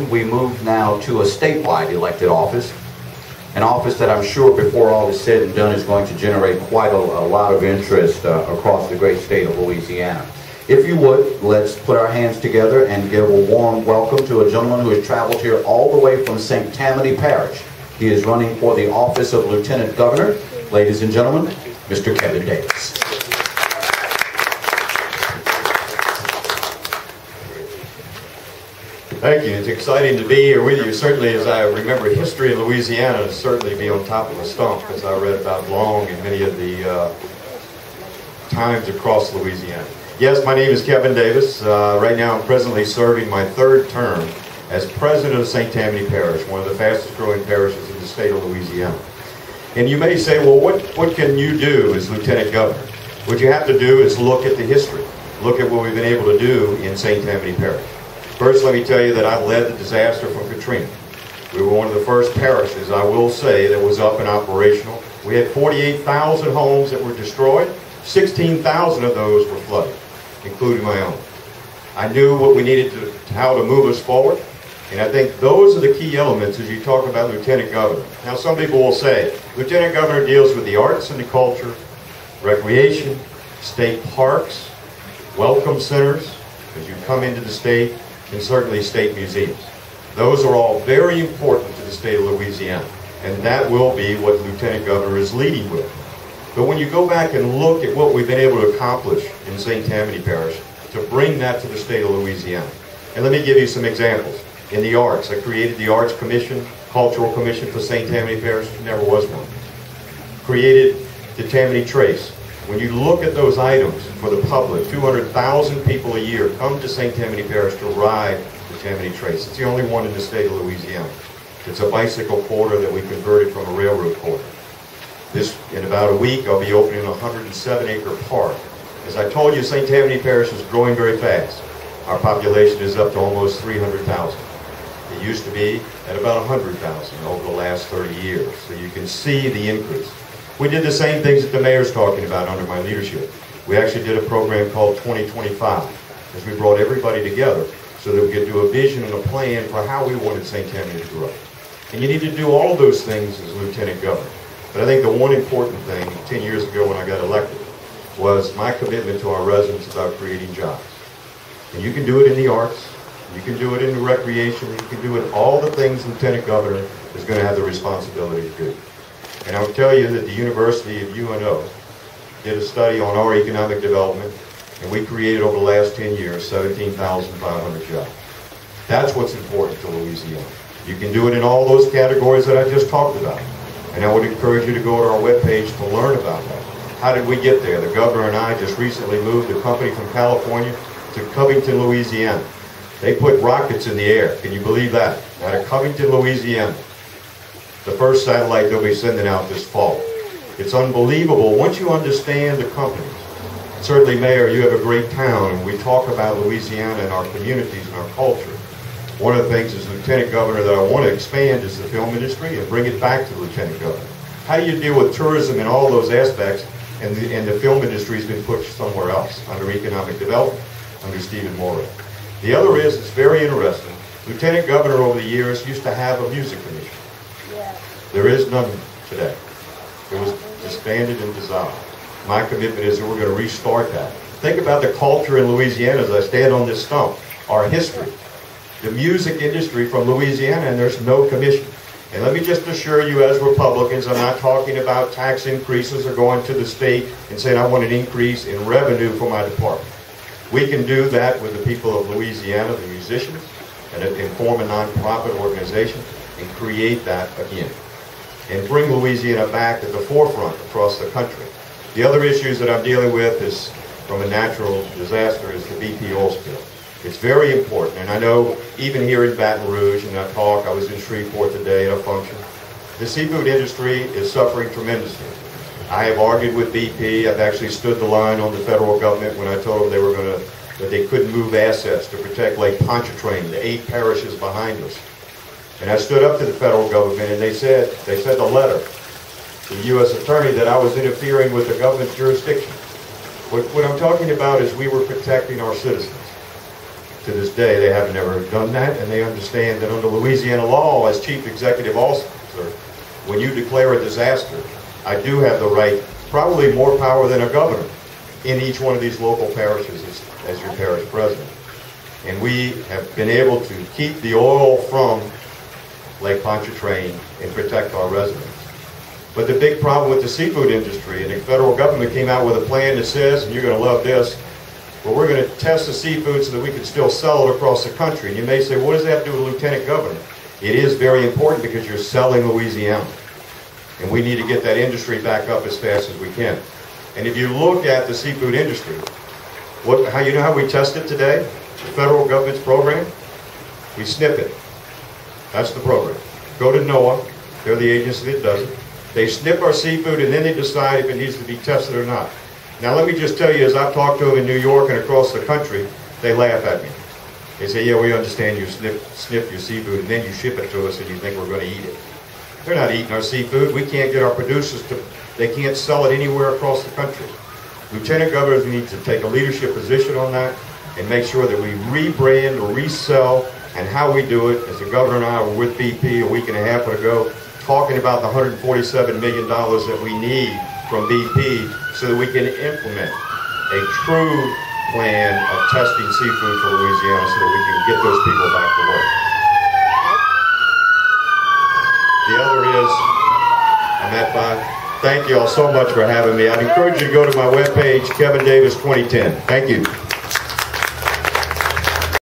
We move now to a statewide elected office, an office that I'm sure before all is said and done is going to generate quite a lot of interest across the great state of Louisiana. If you would, let's put our hands together and give a warm welcome to a gentleman who has traveled here all the way from St. Tammany Parish. He is running for the office of Lieutenant Governor. Ladies and gentlemen, Mr. Kevin Davis. Thank you. It's exciting to be here with you. Certainly, as I remember history in Louisiana, to certainly be on top of a stump, as I read about long and many of the times across Louisiana. Yes, my name is Kevin Davis. Right now, I'm presently serving my third term as president of St. Tammany Parish, one of the fastest growing parishes in the state of Louisiana. And you may say, well, what can you do as Lieutenant Governor? What you have to do is look at the history. Look at what we've been able to do in St. Tammany Parish. First, let me tell you that I led the disaster from Katrina. We were one of the first parishes, I will say, that was up and operational. We had 48,000 homes that were destroyed. 16,000 of those were flooded, including my own. I knew what we needed how to move us forward, and I think those are the key elements as you talk about Lieutenant Governor. Now, some people will say, Lieutenant Governor deals with the arts and the culture, recreation, state parks, welcome centers, as you come into the state, and certainly state museums. Those are all very important to the state of Louisiana, and that will be what the Lieutenant Governor is leading with. But when you go back and look at what we've been able to accomplish in St. Tammany Parish to bring that to the state of Louisiana, and let me give you some examples. In the arts, I created the Arts Commission, Cultural Commission for St. Tammany Parish. There never was one. Created the Tammany Trace. When you look at those items for the public, 200,000 people a year come to St. Tammany Parish to ride the Tammany Trace. It's the only one in the state of Louisiana. It's a bicycle corridor that we converted from a railroad corridor. In about a week, I'll be opening a 107-acre park. As I told you, St. Tammany Parish is growing very fast. Our population is up to almost 300,000. It used to be at about 100,000 over the last 30 years. So you can see the increase. We did the same things that the mayor's talking about under my leadership. We actually did a program called 2025, as we brought everybody together so that we could do a vision and a plan for how we wanted St. Tammany to grow. And you need to do all those things as Lieutenant Governor. But I think the one important thing, 10 years ago when I got elected, was my commitment to our residents about creating jobs. And you can do it in the arts, you can do it in the recreation, you can do it all the things Lieutenant Governor is going to have the responsibility to do. And I will tell you that the University of UNO did a study on our economic development, and we created over the last 10 years 17,500 jobs. That's what's important to Louisiana. You can do it in all those categories that I just talked about. And I would encourage you to go to our webpage to learn about that. How did we get there? The governor and I just recently moved a company from California to Covington, Louisiana. They put rockets in the air. Can you believe that? Out of Covington, Louisiana. The first satellite they'll be sending out this fall. It's unbelievable once you understand the companies. Certainly, Mayor, you have a great town, and we talk about Louisiana and our communities and our culture. One of the things as Lieutenant Governor that I want to expand is the film industry and bring it back to the Lieutenant Governor. How do you deal with tourism and all those aspects, and the film industry has been pushed somewhere else, under economic development, under Stephen Moore. The other is, it's very interesting, Lieutenant Governor over the years used to have a music commission. There is none today. It was disbanded and dissolved. My commitment is that we're going to restart that. Think about the culture in Louisiana as I stand on this stump, our history. The music industry from Louisiana, and there's no commission. And let me just assure you as Republicans, I'm not talking about tax increases or going to the state and saying I want an increase in revenue for my department. We can do that with the people of Louisiana, the musicians, and form a nonprofit organization and create that again. And bring Louisiana back at the forefront across the country. The other issues that I'm dealing with is, from a natural disaster, is the BP oil spill. It's very important, and I know even here in Baton Rouge, and I was in Shreveport today at a function, the seafood industry is suffering tremendously. I have argued with BP. I've actually stood the line on the federal government when I told them that they couldn't move assets to protect Lake Pontchartrain, the 8 parishes behind us. And I stood up to the federal government, and they said the letter to the U.S. attorney that I was interfering with the government's jurisdiction. What I'm talking about is we were protecting our citizens. to this day, they have never done that, and they understand that under Louisiana law, as Chief Executive Officer, when you declare a disaster, I do have the right, probably more power than a governor, in each one of these local parishes as your parish president. And we have been able to keep the oil from Lake Pontchartrain and protect our residents. But the big problem with the seafood industry, and the federal government came out with a plan that says, and you're going to love this, well, we're going to test the seafood so that we can still sell it across the country. And you may say, what does that have to do with Lieutenant Governor? It is very important because you're selling Louisiana. And we need to get that industry back up as fast as we can. And if you look at the seafood industry, you know how we test it today? The federal government's program? We snip it. That's the program. Go to NOAA. They're the agency that does it. They snip our seafood and then they decide if it needs to be tested or not. Now let me just tell you, as I've talked to them in New York and across the country, they laugh at me. They say, yeah, we understand you snip your seafood and then you ship it to us and you think we're going to eat it. They're not eating our seafood. We can't get our producers to, they can't sell it anywhere across the country. Lieutenant governors need to take a leadership position on that and make sure that we rebrand or resell, and how we do it. As the governor and I were with BP a week and a half ago, talking about the $147 million that we need from BP so that we can implement a true plan of testing seafood for Louisiana so that we can get those people back to work. The other is, I'm at 5. Thank you all so much for having me. I'd encourage you to go to my webpage, Kevin Davis 2010. Thank you.